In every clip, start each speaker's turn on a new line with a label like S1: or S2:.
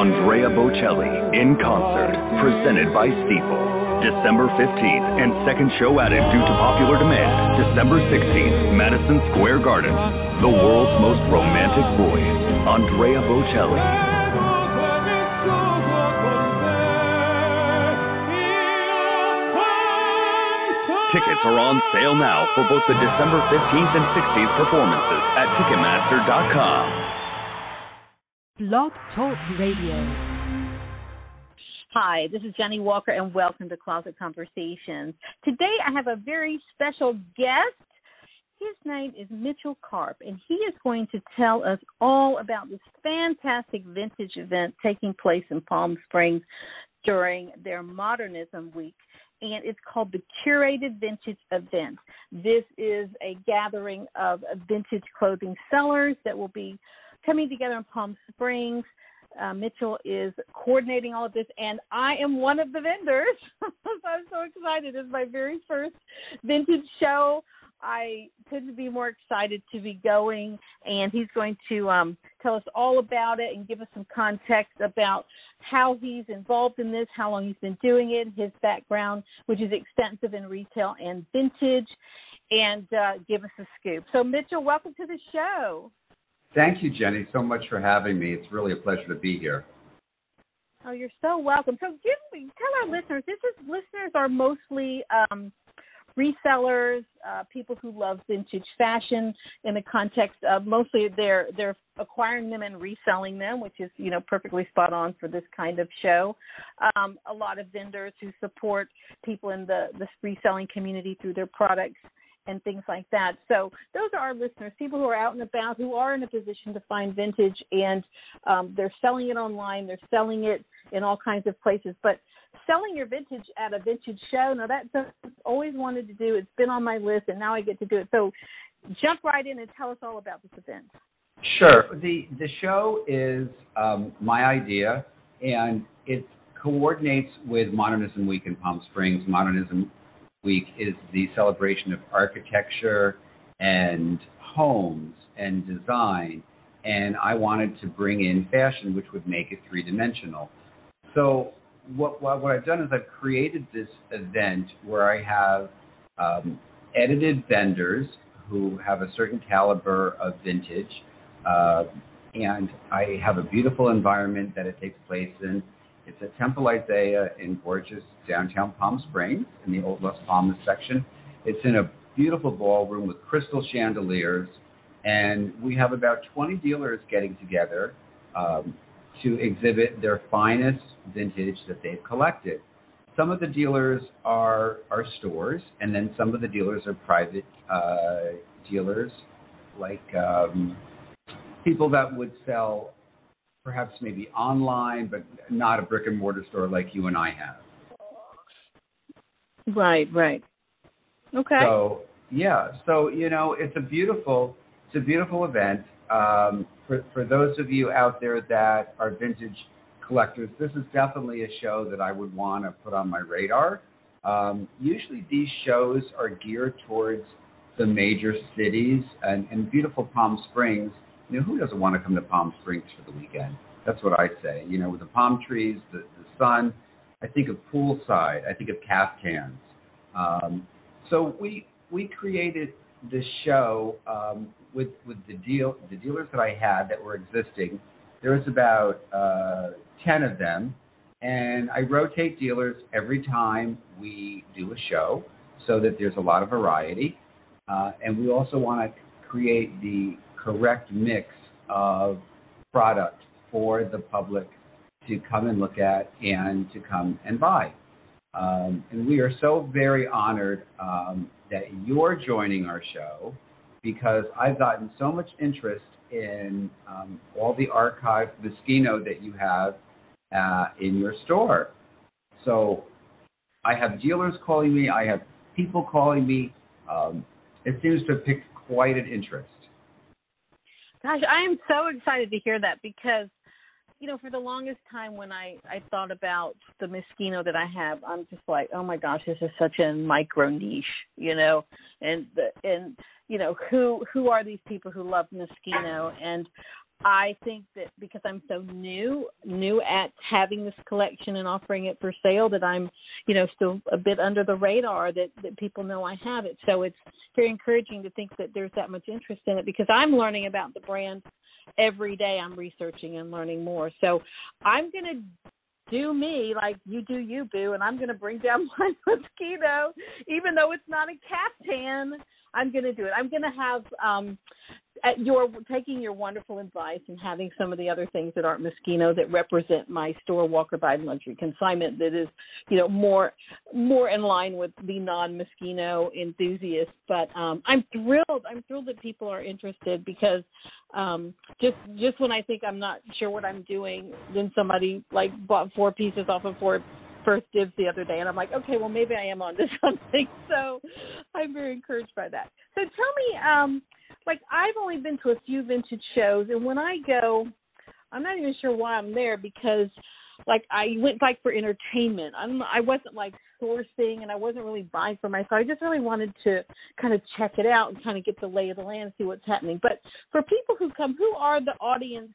S1: Andrea Bocelli in concert, presented by Steeple. December 15th, and second show added due to popular demand. December 16th, Madison Square Garden. The world's most romantic voice, Andrea Bocelli. Tickets are on sale now for both the December 15th and 16th performances at Ticketmaster.com.
S2: Blog Talk Radio.
S3: Hi, this is Jennie Walker, and welcome to Closet Conversations. Today I have a very special guest. His name is Mitchel Karp, and he is going to tell us all about this fantastic vintage event taking place in Palm Springs during their Modernism Week, and it's called the Curated Vintage Event. This is a gathering of vintage clothing sellers that will be coming together in Palm Springs. Mitchel is coordinating all of this, and I am one of the vendors. I'm so excited. It's my very first vintage show. I couldn't be more excited to be going, and he's going to tell us all about it and give us some context about how he's involved in this, how long he's been doing it, his background, which is extensive in retail and vintage, and give us a scoop. So, Mitchel, welcome to the show.
S4: Thank you, Jenny, so much for having me. It's really a pleasure to be here.
S3: Oh, you're so welcome. So tell our listeners, listeners are mostly resellers, people who love vintage fashion in the context of mostly they're acquiring them and reselling them, which is, perfectly spot on for this kind of show. A lot of vendors who support people in the reselling community through their products and things like that. So those are our listeners, people who are out and about, who are in a position to find vintage, and they're selling it online, they're selling it in all kinds of places. But selling your vintage at a vintage show, now that's what I've always wanted to do. It's been on my list, and now I get to do it. So jump right in and tell us all about this event.
S4: Sure. The show is my idea, and it coordinates with Modernism Week in Palm Springs. Modernism Week is the celebration of architecture and homes and design, and I wanted to bring in fashion, which would make it three-dimensional. So what I've done is I've created this event where I have edited vendors who have a certain caliber of vintage, and I have a beautiful environment that it takes place in. It's at Temple Isaiah in gorgeous downtown Palm Springs in the Old Las Palmas section. It's in a beautiful ballroom with crystal chandeliers, and we have about 20 dealers getting together to exhibit their finest vintage that they've collected. Some of the dealers are stores, and then some of the dealers are private dealers, like people that would sell perhaps maybe online, but not a brick and mortar store like you and I have.
S3: Right. Okay.
S4: So it's a beautiful event. For those of you out there that are vintage collectors, this is definitely a show that I would want to put on my radar. Usually these shows are geared towards the major cities, and beautiful Palm Springs. Who doesn't want to come to Palm Springs for the weekend? That's what I say. With the palm trees, the sun, I think of poolside. I think of caftans. So we created this show with the dealers that I had that were existing. There was about 10 of them, and I rotate dealers every time we do a show so that there's a lot of variety. And we also want to create the correct mix of product for the public to come and look at and to come and buy. And we are so very honored that you're joining our show, because I've gotten so much interest in all the archived Moschino that you have in your store. So I have dealers calling me. I have people calling me. It seems to have picked quite an interest.
S3: Gosh, I am so excited to hear that, because, for the longest time when I thought about the Moschino that I have, I'm just like, oh my gosh, this is such a micro niche, and who are these people who love Moschino? And I think that because I'm so new at having this collection and offering it for sale, that I'm, still a bit under the radar, that people know I have it. So it's very encouraging to think that there's that much interest in it, because I'm learning about the brand every day. I'm researching and learning more. So I'm going to do me like you do you, Boo, and I'm going to bring down my Moschino, even though it's not a caftan. I'm going to do it. I'm going to have taking your wonderful advice and having some of the other things that aren't Moschino that represent my store, Walker Viden Luxury Consignment, that is, more in line with the non-Moschino enthusiasts. But I'm thrilled. I'm thrilled that people are interested, because just when I think I'm not sure what I'm doing, then somebody bought 4 pieces off of First Dibs the other day, and I'm like, okay, well, maybe I am onto something. So I'm very encouraged by that. So tell me, I've only been to a few vintage shows, and when I go, I'm not even sure why I'm there, because I went for entertainment. I wasn't sourcing, and I wasn't really buying for myself. I just really wanted to kind of check it out and kind of get the lay of the land and see what's happening. But for people who come, who are the audience?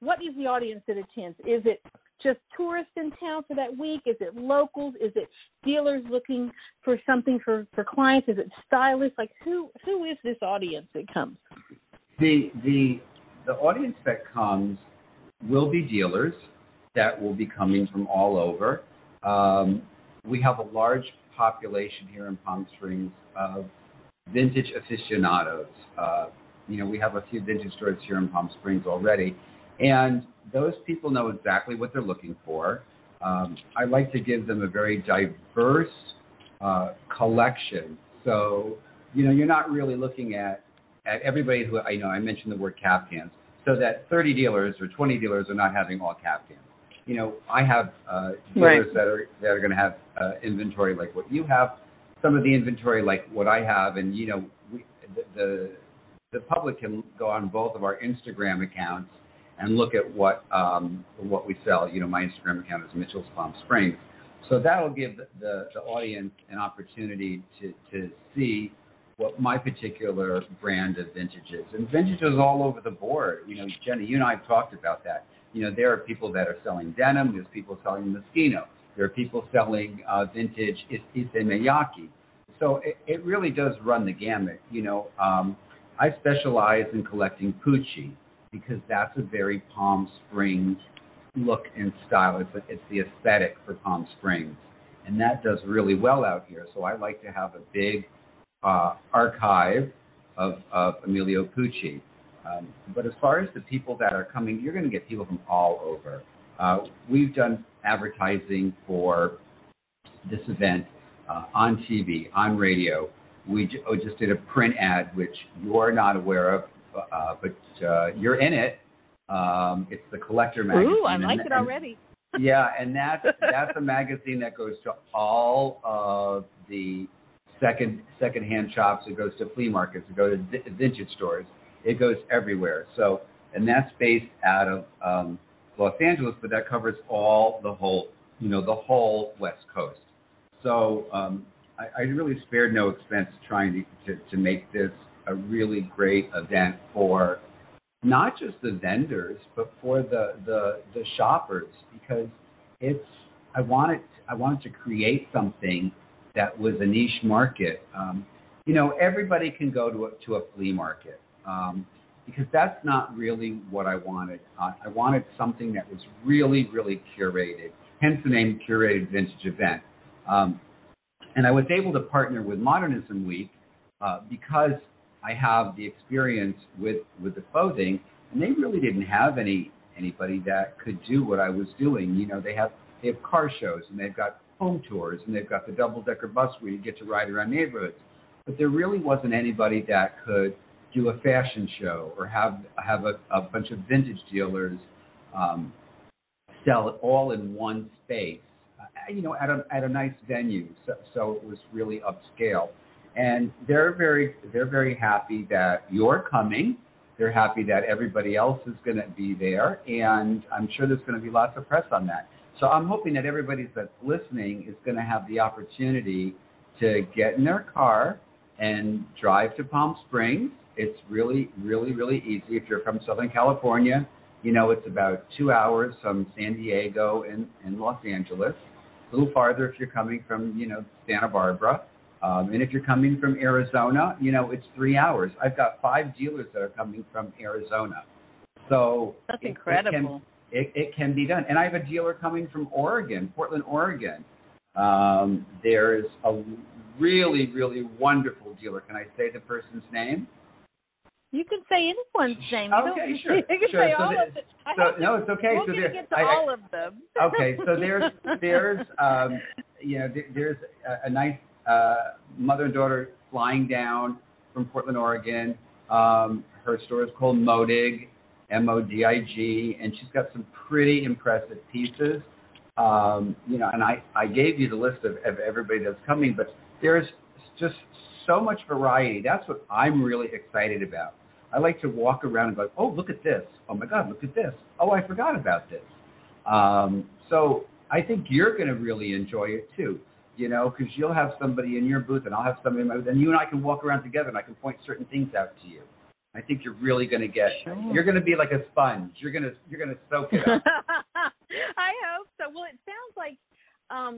S3: What is the audience that attends? Is it just tourists in town for that week? Is it locals? Is it dealers looking for something for clients? Is it stylists? Who is this audience that comes?
S4: The audience that comes will be dealers that will be coming from all over. We have a large population here in Palm Springs of vintage aficionados. We have a few vintage stores here in Palm Springs already, and those people know exactly what they're looking for. I like to give them a very diverse collection. So, you're not really looking at everybody who, I mentioned the word caftans, so that 30 dealers or 20 dealers are not having all caftans. I have dealers that are going to have inventory like what you have, some of the inventory like what I have, and, the public can go on both of our Instagram accounts and look at what we sell. My Instagram account is Mitchel's Palm Springs. So that'll give the audience an opportunity to see what my particular brand of vintage is. And vintage is all over the board. Jenny, you and I have talked about that. There are people that are selling denim. There's people selling Moschino. There are people selling vintage Issey Miyake. So it really does run the gamut. I specialize in collecting Pucci, because that's a very Palm Springs look and style. It's the aesthetic for Palm Springs, and that does really well out here. So I like to have a big archive of Emilio Pucci. But as far as the people that are coming, you're going to get people from all over. We've done advertising for this event on TV, on radio. We just did a print ad, which you're not aware of, but you're in it. It's the Collector magazine.
S3: Ooh, I like it already.
S4: Yeah, and that's a magazine that goes to all of the second-hand shops. It goes to flea markets. It goes to vintage stores. It goes everywhere. So, and that's based out of Los Angeles, but that covers the whole West Coast. So I really spared no expense trying to make this a really great event for not just the vendors, but for the shoppers, because I wanted to create something that was a niche market. Everybody can go to a flea market, because that's not really what I wanted. I wanted something that was really, really curated, hence the name Curated Vintage Event. And I was able to partner with Modernism Week because I have the experience with the clothing, and they really didn't have anybody that could do what I was doing. They have car shows, and they've got home tours, and they've got the double-decker bus where you get to ride around neighborhoods. But there really wasn't anybody that could do a fashion show or have a bunch of vintage dealers sell it all in one space. At a nice venue, so it was really upscale, and they're very happy that you're coming. They're happy that everybody else is going to be there, and I'm sure there's going to be lots of press on that. So I'm hoping that everybody that's listening is going to have the opportunity to get in their car and drive to Palm Springs. It's really, really, really easy. If you're from Southern California, it's about 2 hours from San Diego and Los Angeles. A little farther if you're coming from, Santa Barbara. And if you're coming from Arizona, it's 3 hours. I've got 5 dealers that are coming from Arizona. So
S3: that's incredible.
S4: It can be done. And I have a dealer coming from Oregon, Portland, Oregon. There's a really, really wonderful dealer. Can I say the person's name?
S3: You can say anyone's name.
S4: Okay, sure.
S3: You can say all of them.
S4: No, it's okay.
S3: We're going to get to all of them.
S4: Okay, so there's a nice mother and daughter flying down from Portland, Oregon. Her store is called Modig, Modig, and she's got some pretty impressive pieces. And I gave you the list of everybody that's coming, but there's just so much variety. That's what I'm really excited about. I like to walk around and go, oh, look at this. Oh, my God, look at this. Oh, I forgot about this. So I think you're going to really enjoy it, too, because you'll have somebody in your booth and I'll have somebody in my booth, and you and I can walk around together and I can point certain things out to you. I think you're really going to get, you're going to be like a sponge. You're going to soak it up.
S3: I hope so. Well, it sounds like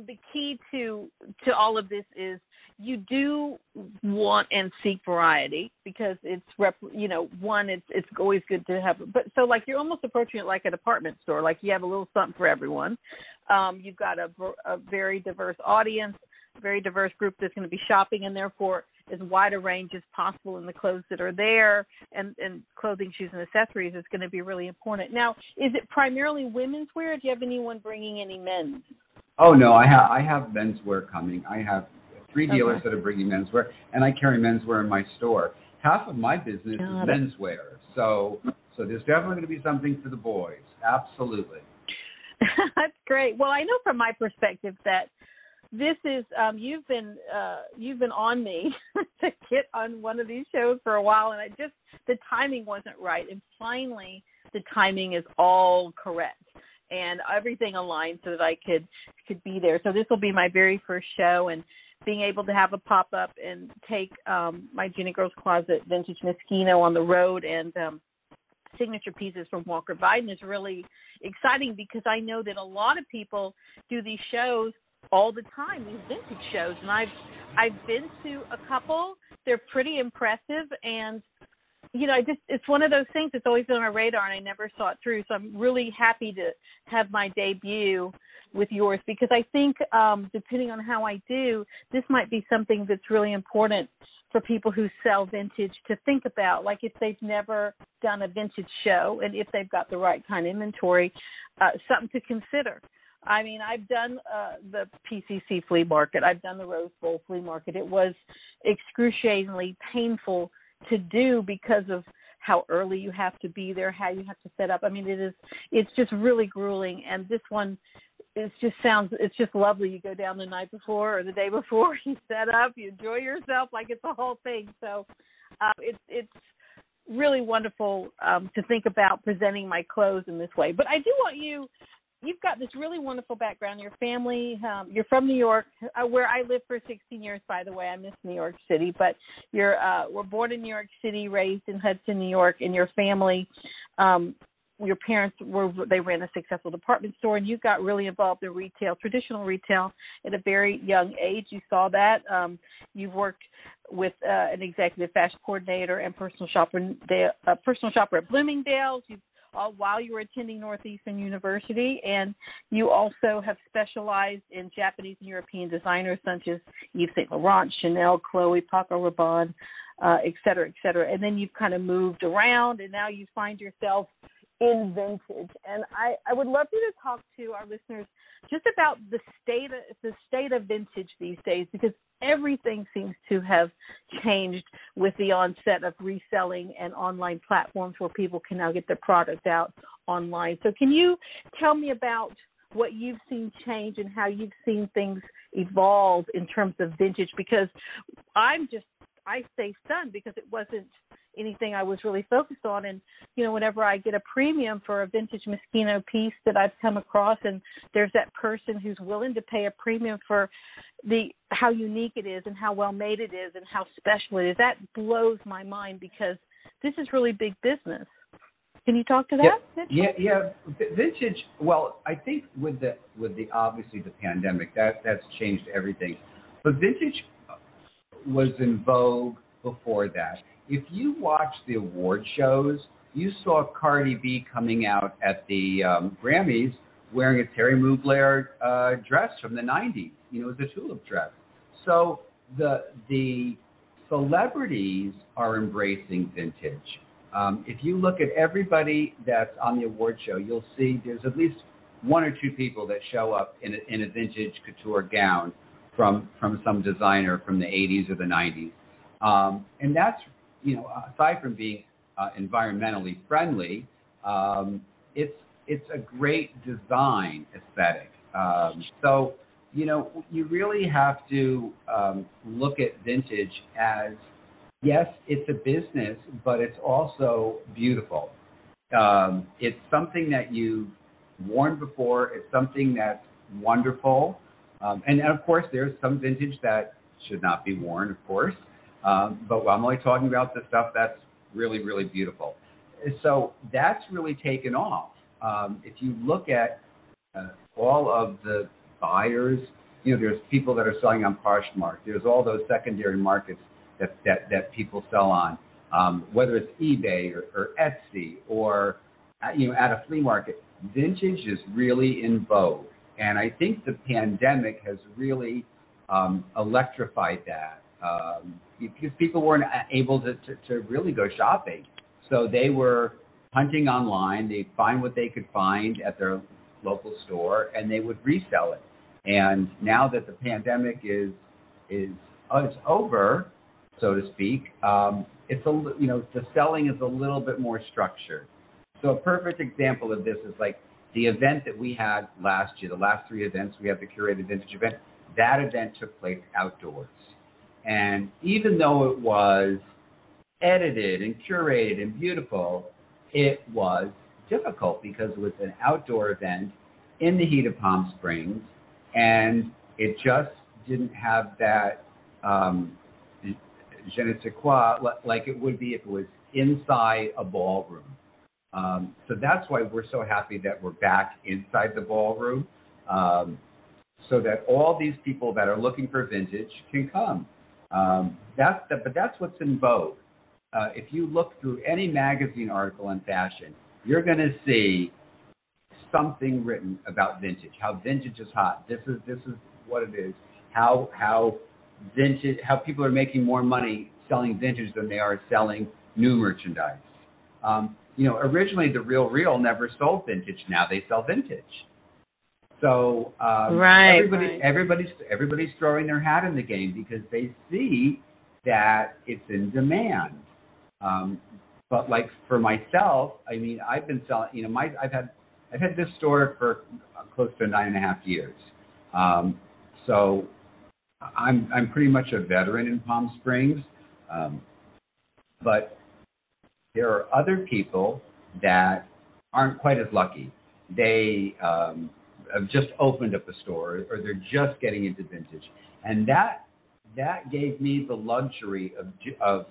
S3: the key to all of this is you do want and seek variety because it's it's always good to have. But so like you're almost approaching it like a department store. Like you have a little something for everyone. You've got a very diverse audience, very diverse group that's going to be shopping, and therefore as wide a range as possible in the clothes that are there, and clothing, shoes, and accessories is going to be really important. Now, is it primarily women's wear? Or do you have anyone bringing any men's?
S4: Oh, no, I have menswear coming. I have 3 dealers that are bringing menswear, and I carry menswear in my store. Half of my business is menswear, so there's definitely going to be something for the boys. Absolutely.
S3: That's great. Well, I know from my perspective that this is you've been on me to get on one of these shows for a while, and the timing wasn't right, and finally the timing is all correct, and everything aligned so that I could be there. So this will be my very first show, and being able to have a pop up and take my JennieGirl's Closet Vintage Moschino on the road and signature pieces from Walker Viden is really exciting because I know that a lot of people do these shows all the time, these vintage shows, and I've been to a couple. They're pretty impressive, and it's one of those things that's always been on my radar, and I never saw it through. So I'm really happy to have my debut with yours because I think depending on how I do, this might be something that's really important for people who sell vintage to think about, like if they've never done a vintage show and if they've got the right kind of inventory, something to consider. I mean, I've done the PCC flea market. I've done the Rose Bowl flea market. It was excruciatingly painful to do because of how early you have to be there, how you have to set up. I mean, it's just really grueling. And this one, it's just lovely. You go down the night before or the day before, you set up, you enjoy yourself like it's a whole thing. So it's really wonderful to think about presenting my clothes in this way. But I do want you've got this really wonderful background. Your family, you're from New York, where I lived for 16 years, by the way. I miss New York City. But you were born in New York City, raised in Hudson, New York, and your family, your parents they ran a successful department store, and you got really involved in retail, traditional retail, at a very young age. You saw that. You've worked with an executive fashion coordinator and personal shopper at Bloomingdale's. While you were attending Northeastern University, and you also have specialized in Japanese and European designers such as Yves Saint Laurent, Chanel, Chloe, Paco Rabanne, et cetera, et cetera. And then you've kind of moved around, and now you find yourself in vintage. And I would love you to talk to our listeners just about the state of vintage these days, because everything seems to have changed with the onset of reselling and online platforms where people can now get their product out online. So can you tell me about what you've seen change and how you've seen things evolve in terms of vintage? Because I stay stunned because it wasn't anything I was really focused on. And, whenever I get a premium for a vintage Moschino piece that I've come across, and there's that person who's willing to pay a premium for how unique it is and how well made it is and how special it is, that blows my mind because this is really big business. Can you talk to that?
S4: Yeah. Vintage. Well, I think with the obviously the pandemic that's changed everything, but vintage was in vogue before that. If you watch the award shows, you saw Cardi B coming out at the Grammys wearing a Terry Mugler dress from the 90s. It was a tulip dress. So the celebrities are embracing vintage. If you look at everybody that's on the award show, you'll see there's at least one or two people that show up in a vintage couture gown from some designer from the 80s or the 90s. And that's, aside from being environmentally friendly, it's a great design aesthetic. So, you really have to look at vintage as, yes, it's a business, but it's also beautiful. It's something that you've worn before. It's something that's wonderful. And of course, there's some vintage that should not be worn, of course. But I'm only talking about the stuff that's really, really beautiful. So that's really taken off. If you look at all of the buyers, there's people that are selling on Poshmark. There's all those secondary markets that people sell on, whether it's eBay or Etsy or at a flea market. Vintage is really in vogue, and I think the pandemic has really electrified that because people weren't able to really go shopping, so they were hunting online. They'd find what they could find at their local store, and they would resell it. And now that the pandemic is over, so to speak, the selling is a little bit more structured. So a perfect example of this is like the event that we had last year, the last 3 events. We had the Curated Vintage Event. That event took place outdoors. And even though it was edited and curated and beautiful, it was difficult because it was an outdoor event in the heat of Palm Springs, and it just didn't have that je ne sais quoi like it would be if it was inside a ballroom. So that's why we're so happy that we're back inside the ballroom, so that all these people that are looking for vintage can come. But that's what's in vogue. If you look through any magazine article on fashion, you're going to see something written about vintage, how vintage is hot. This is what it is. How vintage, how people are making more money selling vintage than they are selling new merchandise. Originally the Real never sold vintage. Now they sell vintage. So everybody's throwing their hat in the game because they see that it's in demand. But like for myself, I mean, I've been selling. I've had this store for close to 9.5 years. So I'm pretty much a veteran in Palm Springs. But there are other people that aren't quite as lucky. They have just opened up a store, or they're just getting into vintage, and that gave me the luxury of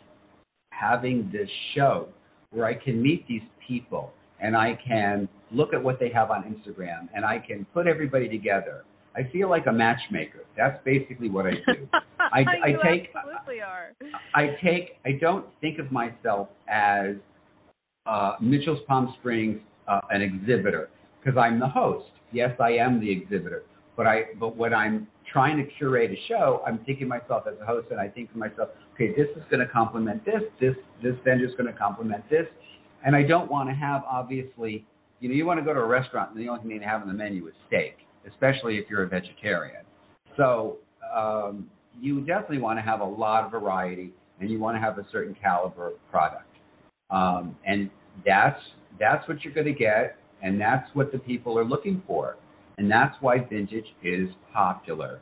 S4: having this show where I can meet these people and I can look at what they have on Instagram and I can put everybody together. I feel like a matchmaker. That's basically what I do.
S3: Absolutely are.
S4: I don't think of myself as Mitchell's Palm Springs, an exhibitor, because I'm the host. Yes, I am the exhibitor. But when I'm trying to curate a show, I'm thinking of myself as a host, and I think to myself, okay, this is going to complement this vendor is going to complement this. And I don't want to have, obviously, you want to go to a restaurant and the only thing they have on the menu is steak, especially if you're a vegetarian. So you definitely want to have a lot of variety, and you want to have a certain caliber of product. And that's what you're going to get, and that's what the people are looking for. And that's why vintage is popular,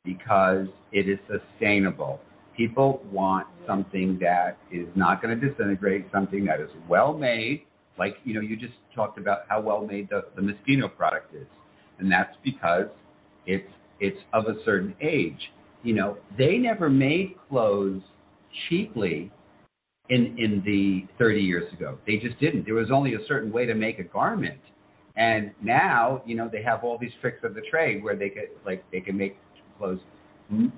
S4: because it is sustainable. People want something that is not going to disintegrate, something that is well made. Like, you just talked about how well made the Moschino product is. And that's because it's of a certain age. They never made clothes cheaply in the 30 years ago. They just didn't. There was only a certain way to make a garment. And now, they have all these tricks of the trade where they can make clothes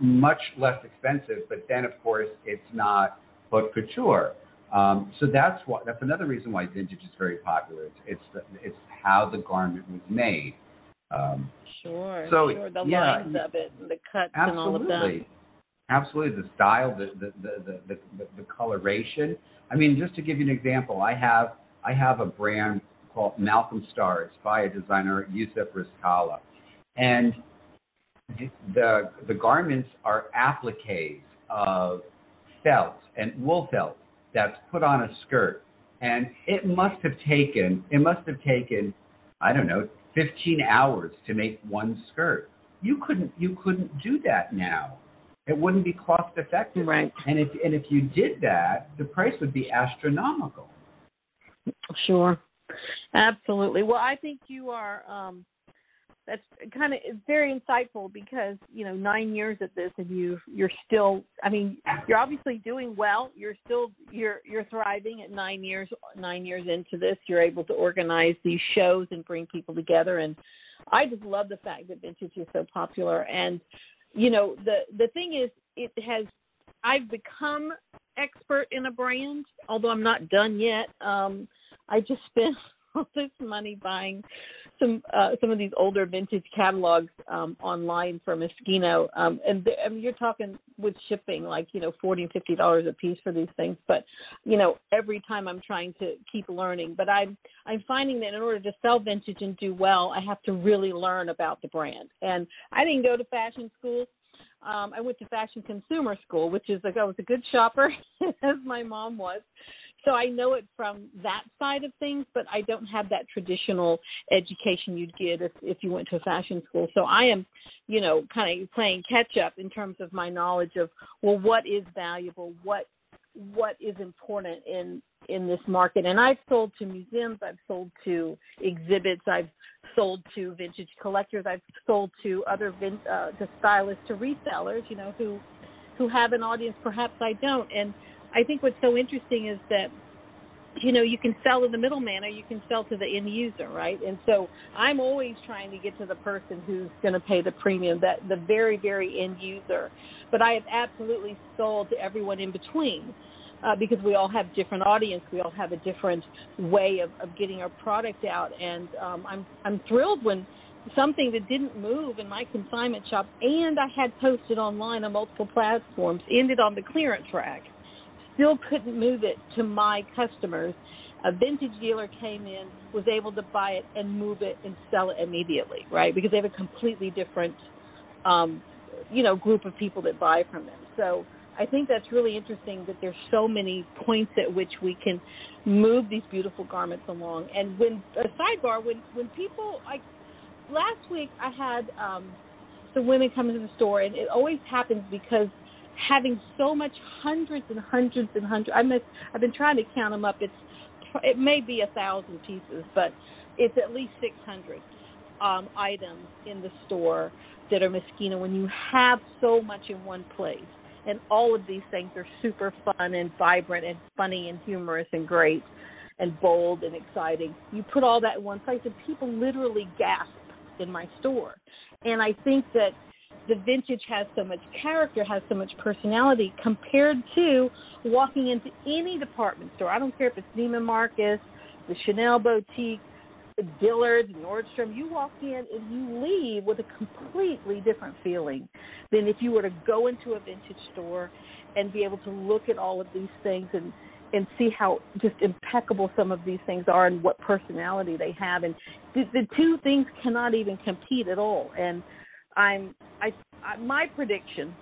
S4: much less expensive, but then of course it's not haute couture. So that's another reason why vintage is very popular. It's how the garment was made.
S3: Sure. The lines of it, and the cuts, and all of that.
S4: Absolutely, the style, the coloration. I mean, just to give you an example, I have a brand called Malcolm Star. It's by a designer, Yusuf Rizkala, and the garments are appliques of felt and wool felt that's put on a skirt, and it must have taken I don't know 15 hours to make one skirt. You couldn't do that now. It wouldn't be cost effective.
S3: Right.
S4: And if you did that, the price would be astronomical.
S3: Sure. Absolutely. Well, I think you are, that's kind of very insightful because, 9 years at this and you're still, you're obviously doing well. You're thriving at 9 years into this. You're able to organize these shows and bring people together. And I just love the fact that vintage is so popular. And, the thing is, I've become expert in a brand, although I'm not done yet. I just spent all this money buying some of these older vintage catalogs online for Moschino, and you're talking with shipping like $40 and $50 a piece for these things. But every time I'm trying to keep learning. But I'm finding that in order to sell vintage and do well, I have to really learn about the brand. And I didn't go to fashion school. I went to fashion consumer school, which is I was a good shopper, as my mom was. So I know it from that side of things, but I don't have that traditional education you'd get if you went to a fashion school. So I am, kind of playing catch up in terms of my knowledge of, what is valuable, what is important in this market. And I've sold to museums, I've sold to exhibits, I've sold to vintage collectors, I've sold to other to stylists, to resellers, who have an audience perhaps I don't. And I think what's so interesting is that, you can sell to the middleman or you can sell to the end user, right? And so I'm always trying to get to the person who's going to pay the premium, the very, very end user. But I have absolutely sold to everyone in between because we all have different audience. We all have a different way of getting our product out. And I'm thrilled when something that didn't move in my consignment shop and I had posted online on multiple platforms ended on the clearance rack. Still couldn't move it to my customers. A vintage dealer came in, was able to buy it and move it and sell it immediately, right? Because they have a completely different, group of people that buy from them. So I think that's really interesting that there's so many points at which we can move these beautiful garments along. And when people, like last week I had some women come into the store, and it always happens because having so much, hundreds and hundreds and hundreds. I've been trying to count them up. It may be 1,000 pieces, but it's at least 600 items in the store that are Moschino. When you have so much in one place, and all of these things are super fun and vibrant and funny and humorous and great and bold and exciting, you put all that in one place, and people literally gasp in my store. And I think that the vintage has so much character, has so much personality compared to walking into any department store. I don't care if it's Neiman Marcus, the Chanel boutique, Dillard's, Nordstrom. You walk in and you leave with a completely different feeling than if you were to go into a vintage store and be able to look at all of these things and see how just impeccable some of these things are and what personality they have. And the two things cannot even compete at all. And my prediction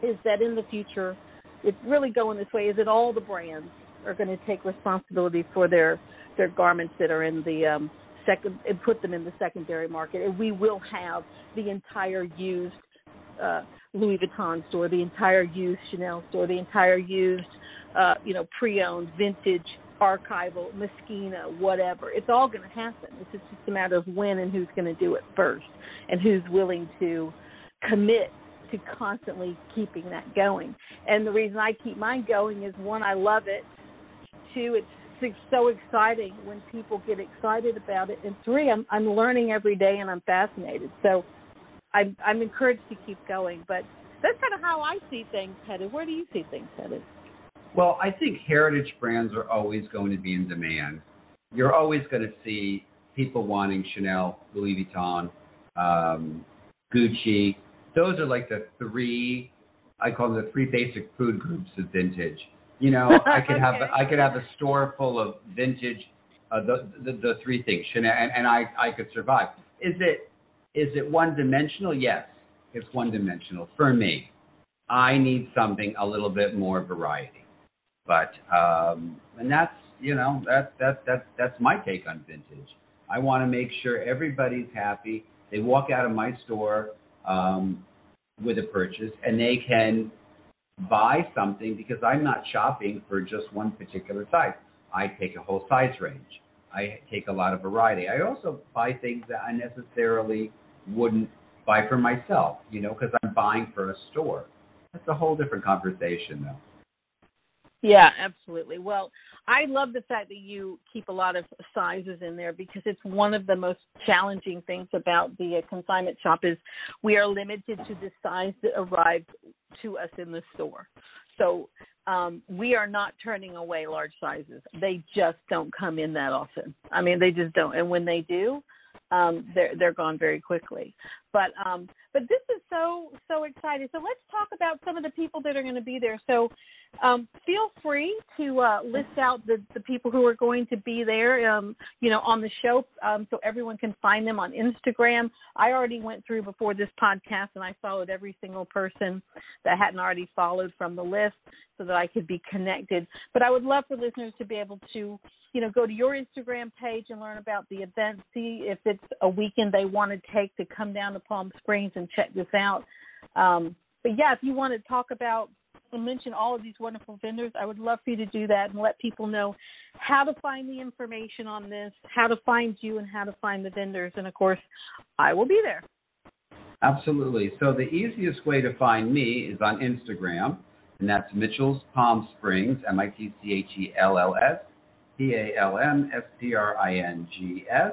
S3: is that in the future, it's really going this way, is that all the brands are going to take responsibility for their garments that are in the second, and put them in the secondary market. And we will have the entire used Louis Vuitton store, the entire used Chanel store, the entire used, pre-owned, vintage, archival, Moschino, whatever. It's all going to happen. It's just a matter of when and who's going to do it first and who's willing to commit to constantly keeping that going. And the reason I keep mine going is, one, I love it. Two, it's so exciting when people get excited about it. And three, I'm learning every day and I'm fascinated. So I'm encouraged to keep going. But that's kind of how I see things headed. Where do you see things headed?
S4: Well, I think heritage brands are always going to be in demand. You're always going to see people wanting Chanel, Louis Vuitton, Gucci. Those are like the three, I call them the three basic food groups of vintage. You know, I could have a store full of vintage, the three things, Chanel, and I could survive. Is it one dimensional? Yes, it's one dimensional for me. I need something a little bit more variety, but and that's, you know, that's my take on vintage. I want to make sure everybody's happy. They walk out of my store with a purchase, and they can buy something, because I'm not shopping for just one particular size. I take a whole size range. I take a lot of variety. I also buy things that I necessarily wouldn't buy for myself, you know, because I'm buying for a store. That's a whole different conversation, though.
S3: Yeah, absolutely. Well, I love the fact that you keep a lot of sizes in there, because it's one of the most challenging things about the consignment shop is we are limited to the size that arrives to us in the store. So we are not turning away large sizes. They just don't come in that often. I mean, they just don't. And when they do, they're gone very quickly. But this is so exciting. So let's talk about some of the people that are going to be there. So feel free to list out the people who are going to be there, you know, on the show, so everyone can find them on Instagram. I already went through before this podcast, and I followed every single person that hadn't already followed from the list so that I could be connected. But I would love for listeners to be able to, you know, go to your Instagram page and learn about the event, see if it's a weekend they want to take to come down to Palm Springs and check this out. But yeah, if you want to talk about and mention all of these wonderful vendors, I would love for you to do that and let people know how to find the information on this, how to find you, and how to find the vendors. And of course, I will be there.
S4: Absolutely. So the easiest way to find me is on Instagram, and that's Mitchel's Palm Springs, MITCHELLS PALMSPRINGS,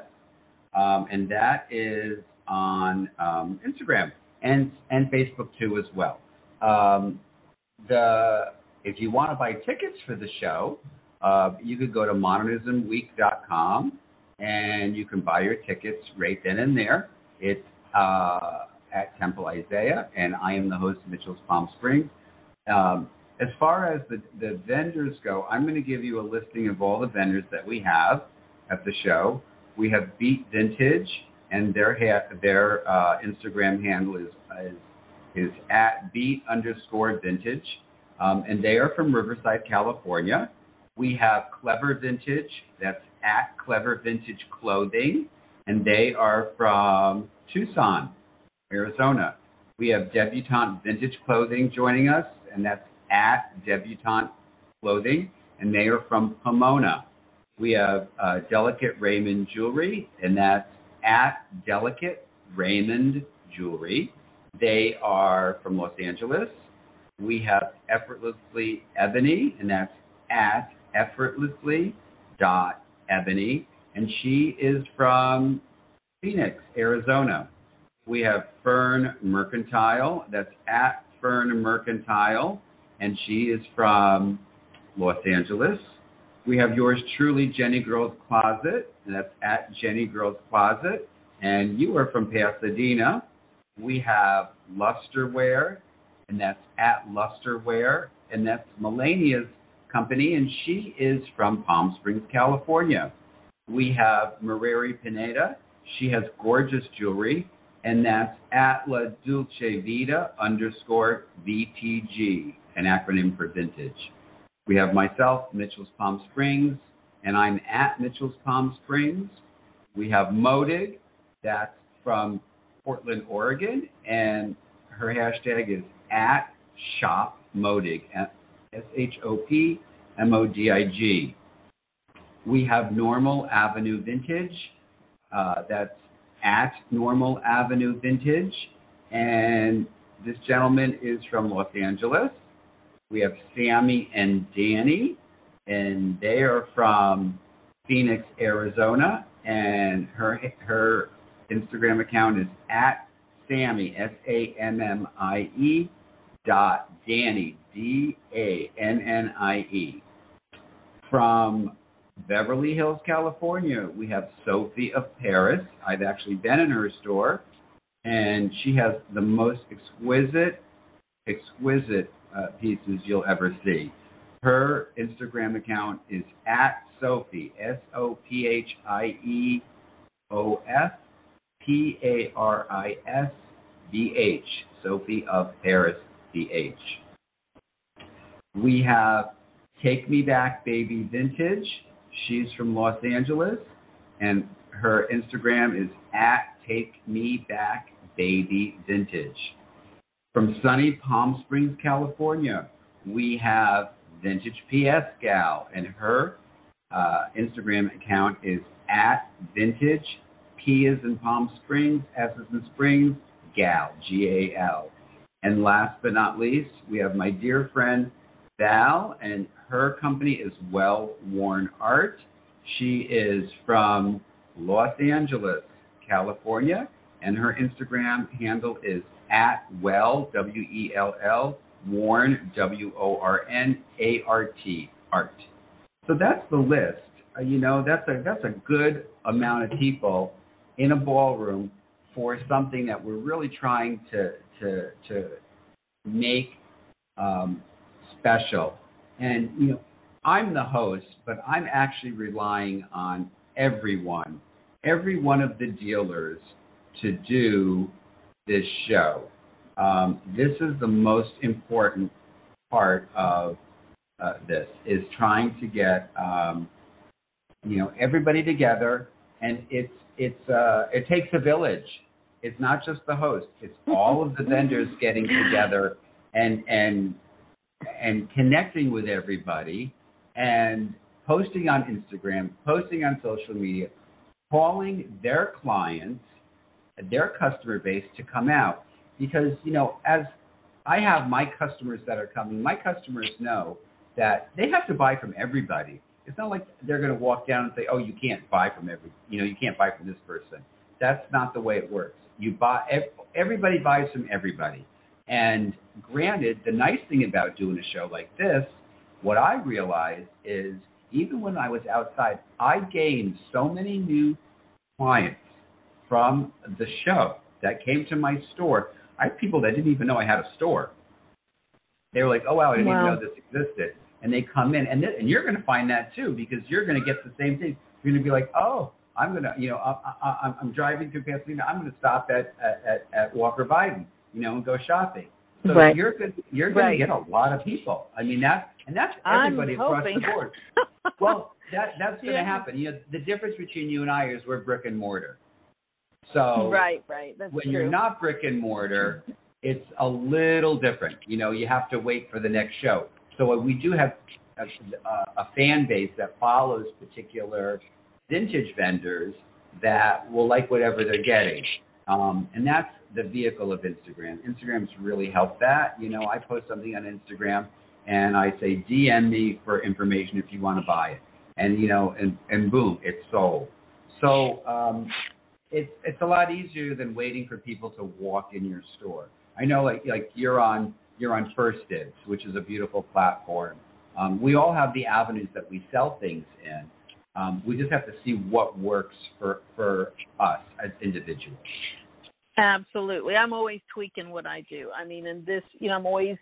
S4: and that is on Instagram and Facebook too as well. If you want to buy tickets for the show, you could go to modernismweek.com and you can buy your tickets right then and there. It's at Temple Isaiah, and I am the host of Mitchel's Palm Springs. As far as the vendors go, I'm going to give you a listing of all the vendors that we have at the show. We have Beat Vintage, and their Instagram handle is at beat_vintage, and they are from Riverside, California. We have Clever Vintage, that's at Clever Vintage Clothing, and they are from Tucson, Arizona. We have Debutante Vintage Clothing joining us, and that's at Debutante Clothing, and they are from Pomona. We have Delicate Raymond Jewelry, and that's at Delicate Raymond Jewelry. They are from Los Angeles. We have Effortlessly Ebony, and that's at effortlessly.ebony, and she is from Phoenix, Arizona. We have Fern Mercantile, that's at Fern Mercantile, and she is from Los Angeles. We have yours truly, JennieGirl's Closet, and that's at JennieGirl's Closet, and you are from Pasadena. We have Lusterwear, and that's at Lusterwear, and that's Melania's company, and she is from Palm Springs, California. We have Mareri Pineda. She has gorgeous jewelry, and that's at La Dulce Vida _VTG, an acronym for vintage. We have myself, Mitchel's Palm Springs, and I'm at Mitchel's Palm Springs. We have Modig, that's from Portland, Oregon, and her hashtag is at ShopModig, ShopModig. We have Normal Avenue Vintage, that's at Normal Avenue Vintage, and This gentleman is from Los Angeles. We have Sammy and Danny, and they are from Phoenix, Arizona, and her Instagram account is at Sammy, SAMMIE, Dannie, DANNIE. From Beverly Hills, California, we have Sophie of Paris. I've actually been in her store, and she has the most exquisite pieces you'll ever see. Her Instagram account is at Sophie, SOPHIEOFPARISBH, Sophie of Paris BH. We have Take Me Back Baby Vintage. She's from Los Angeles, and her Instagram is at Take Me Back Baby Vintage. From sunny Palm Springs, California, we have Vintage PS Gal, and her Instagram account is at Vintage P as in Palm Springs, S as in Springs, Gal, G-A-L. And last but not least, we have my dear friend Val, and her company is Well Worn Art. She is from Los Angeles, California, and her Instagram handle is at Well, W-E-L-L, Worn, W-O-R-N-A-R-T, art. So that's the list. That's a good amount of people in a ballroom for something that we're really trying to make special. And, I'm the host, but I'm actually relying on every one of the dealers to do this show. This is the most important part of this, is trying to get everybody together, and it takes a village. It's not just the host; it's all of the vendors getting together and connecting with everybody, and posting on Instagram, posting on social media, calling their clients, their customer base to come out. Because, as I have my customers that are coming, my customers know that they have to buy from everybody. It's not like they're going to walk down and say, oh, you can't buy from you can't buy from this person. That's not the way it works. Everybody buys from everybody. And granted, the nice thing about doing a show like this, what I realized is, even when I was outside, I gained so many new clients from the show that came to my store. I have people that didn't even know I had a store. They were like, oh, wow, I didn't even know this existed. And they come in, and you're going to find that too, because you're going to get the same thing. You're going to be like, oh, I'm going to, I'm driving through Pasadena. I'm going to stop at Walker Viden, and go shopping. So
S3: right.
S4: you're going to get a lot of people. I mean, that's everybody across the board. Well, that's going to happen. The difference between you and I is we're brick and mortar. So
S3: right, that's
S4: when
S3: true.
S4: you're not brick and mortar, it's a little different. You have to wait for the next show. So we do have a fan base that follows particular vintage vendors that will like whatever they're getting. And that's the vehicle of Instagram. Instagram's really helped that. I post something on Instagram and I say, DM me for information if you want to buy it. And, and boom, it's sold. So it's a lot easier than waiting for people to walk in your store. I know like you're on First Dibs, which is a beautiful platform. We all have the avenues that we sell things in. We just have to see what works for us as individuals.
S3: Absolutely. I'm always tweaking what I do. I mean, in this, I'm always,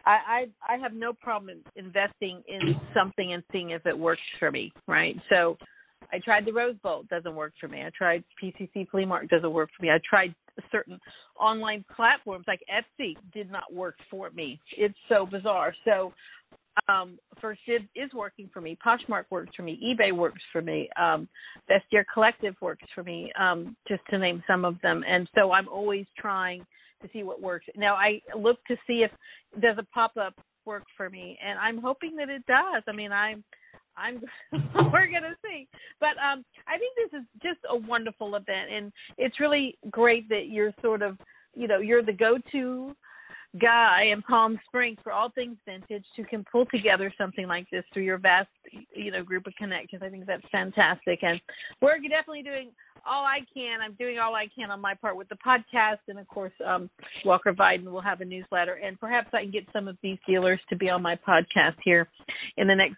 S3: I have no problem investing in something and seeing if it works for me, right? So I tried the Rose Bowl, doesn't work for me. I tried PCC Flea Market, doesn't work for me. I tried certain online platforms like Etsy, did not work for me. It's so bizarre. So First Dibs is working for me. Poshmark works for me. eBay works for me. Vestiaire Collective works for me, just to name some of them. And so I'm always trying to see what works. Now, I look to see if there's a pop-up work for me, and I'm hoping that it does. I mean, I'm we're going to see. But I think this is just a wonderful event, and it's really great that you're sort of, you're the go-to guy in Palm Springs for all things vintage who can pull together something like this through your vast, group of connections. I think that's fantastic. And we're definitely doing all I can. I'm doing all I can on my part with the podcast. And, of course, Walker Viden will have a newsletter. And perhaps I can get some of these dealers to be on my podcast here in the next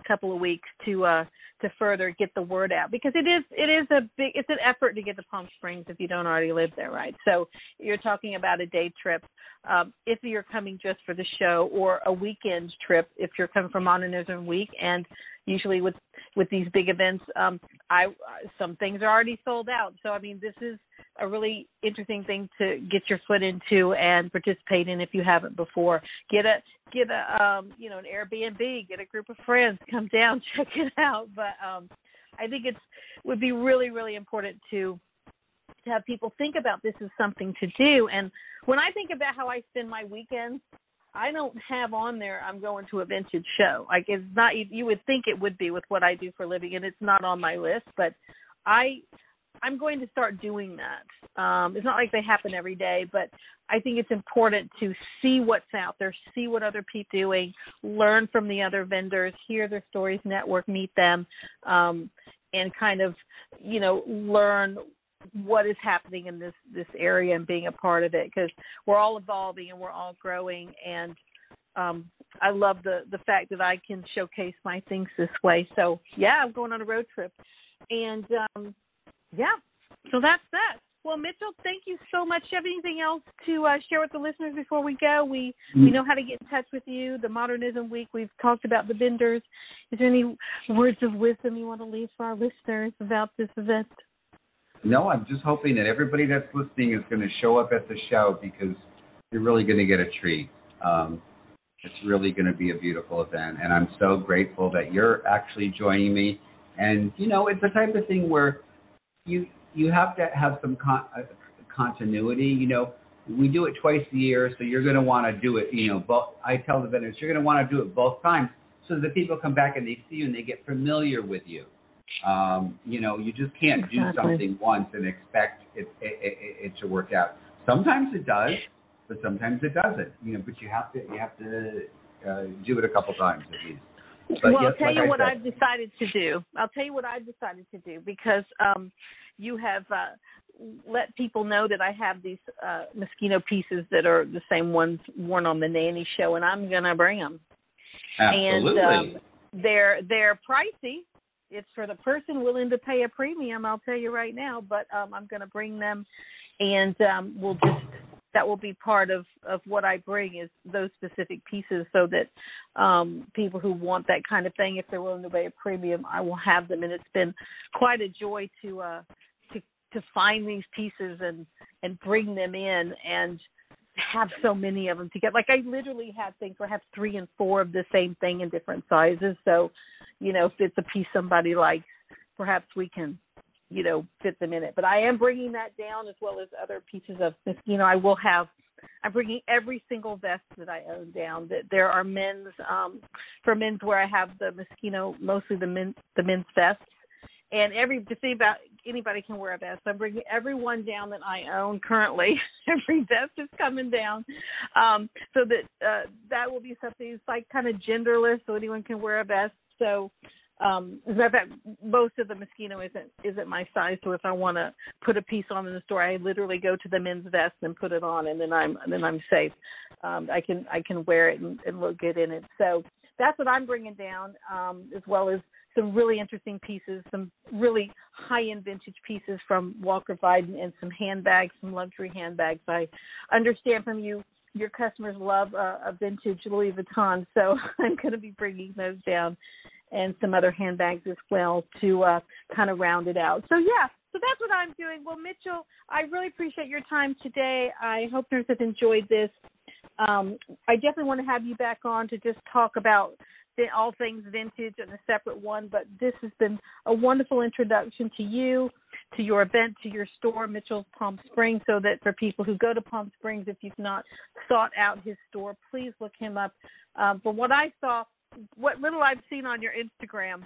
S3: couple of weeks to further get the word out, because it's an effort to get to Palm Springs if you don't already live there, right? So you're talking about a day trip if you're coming just for the show, or a weekend trip if you're coming from Modernism Week. And usually with these big events, some things are already sold out. So, I mean, this is a really interesting thing to get your foot into and participate in if you haven't before. Get an Airbnb, get a group of friends, come down, check it out. But I think would be really, really important to have people think about this as something to do. And when I think about how I spend my weekends, I don't have on there I'm going to a vintage show. Like, it's not, you would think it would be with what I do for a living, and it's not on my list, but I'm going to start doing that. It's not like they happen every day, but I think it's important to see what's out there, see what other people are doing, learn from the other vendors, hear their stories, network, meet them, and kind of, learn what is happening in this area and being a part of it, because we're all evolving and we're all growing. And I love the fact that I can showcase my things this way. So, yeah, I'm going on a road trip. And, so that's that. Well, Mitchel, thank you so much. Do you have anything else to share with the listeners before we go? We know how to get in touch with you. The Modernism Week, we've talked about the vendors. Is there any words of wisdom you want to leave for our listeners about this event?
S4: No, I'm just hoping that everybody that's listening is going to show up at the show, because you're really going to get a treat. It's really going to be a beautiful event, and I'm so grateful that you're actually joining me. And, it's the type of thing where you have to have some continuity. We do it twice a year, so you're going to want to do it, both. I tell the vendors, you're going to want to do it both times, so that people come back and they see you and they get familiar with you. You just can't do something once and expect it to work out. Sometimes it does, but sometimes it doesn't. But you have to do it a couple times at least. But
S3: well,
S4: yes,
S3: I'll tell you what
S4: I've
S3: decided to do, because you have let people know that I have these Moschino pieces that are the same ones worn on the Nanny show, and I'm going to bring them.
S4: Absolutely.
S3: And they're pricey. It's for the person willing to pay a premium, I'll tell you right now, but I'm going to bring them, and that will be part of what I bring, is those specific pieces, so that people who want that kind of thing, if they're willing to pay a premium, I will have them. And it's been quite a joy to find these pieces and bring them in and have so many of them together. Like, I literally have things where I have 3 and 4 of the same thing in different sizes. So, if it's a piece somebody likes, perhaps we can, fit them in it. But I am bringing that down, as well as other pieces of Moschino. I'm bringing every single vest that I own down. That there are men's, for men's, where I have the Moschino, mostly the men's vests. And to see about anybody can wear a vest. I'm bringing every one down that I own currently. Every vest is coming down, so that that will be something. It's like kind of genderless, so anyone can wear a vest. So, as a matter of fact, most of the Moschino isn't my size. So if I want to put a piece on in the store, I literally go to the men's vest and put it on, and then I'm safe. I can wear it and look good in it. So that's what I'm bringing down, as well as some really interesting pieces, some really high-end vintage pieces from Walker Viden, and some handbags, some luxury handbags. I understand from you, your customers love a vintage Louis Vuitton, so I'm going to be bringing those down, and some other handbags as well to kind of round it out. So, yeah, so that's what I'm doing. Well, Mitchel, I really appreciate your time today. I hope listeners have enjoyed this. I definitely want to have you back on to just talk about all things vintage in a separate one, but this has been a wonderful introduction to you, to your event, to your store, Mitchel's Palm Springs, so that for people who go to Palm Springs, if you've not sought out his store, please look him up. From what I saw, what little I've seen on your Instagram,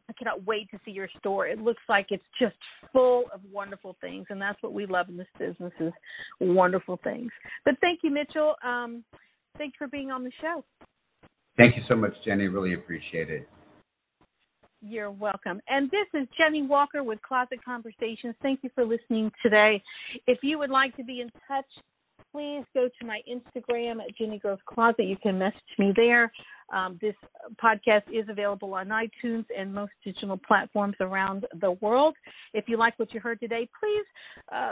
S3: I cannot wait to see your store. It looks like it's just full of wonderful things, and that's what we love in this business is wonderful things. But thank you, Mitchel. Thanks for being on the show.
S4: Thank you so much, Jennie. Really appreciate it.
S3: You're welcome. And this is Jennie Walker with Closet Conversations. Thank you for listening today. If you would like to be in touch, please go to my Instagram at JennieGirl's Closet. You can message me there. This podcast is available on iTunes and most digital platforms around the world. If you like what you heard today, please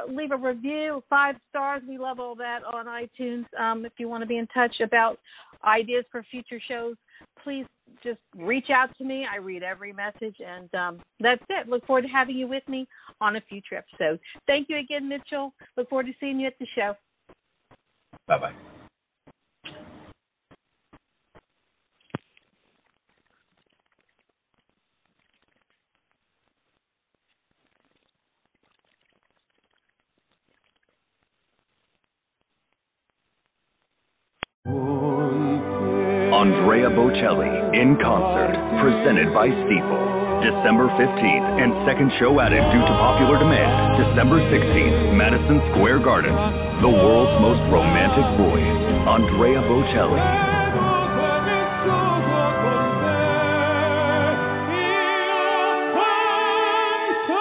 S3: leave a review, 5 stars. We love all that on iTunes. If you want to be in touch about ideas for future shows, please just reach out to me. I read every message, and that's it. Look forward to having you with me on a future episode. Thank you again, Mitchel. Look forward to seeing you at the show.
S4: Bye-bye.
S1: Andrea Bocelli in concert, presented by Steeple. December 15th and second show added due to popular demand. December 16th, Madison Square Garden. The world's most romantic voice, Andrea Bocelli.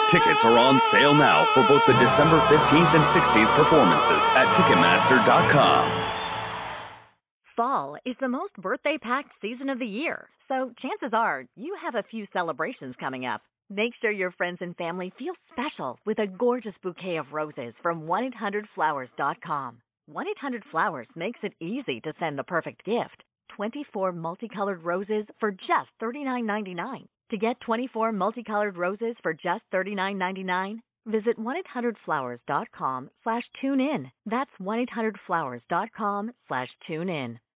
S1: Tickets are on sale now for both the December 15th and 16th performances at Ticketmaster.com.
S5: Fall is the most birthday-packed season of the year, so chances are you have a few celebrations coming up. Make sure your friends and family feel special with a gorgeous bouquet of roses from 1-800-Flowers.com. 1-800-Flowers makes it easy to send the perfect gift. 24 multicolored roses for just $39.99. To get 24 multicolored roses for just $39.99, visit 1-800-Flowers.com/tune in. That's 1-800-Flowers.com/tune in.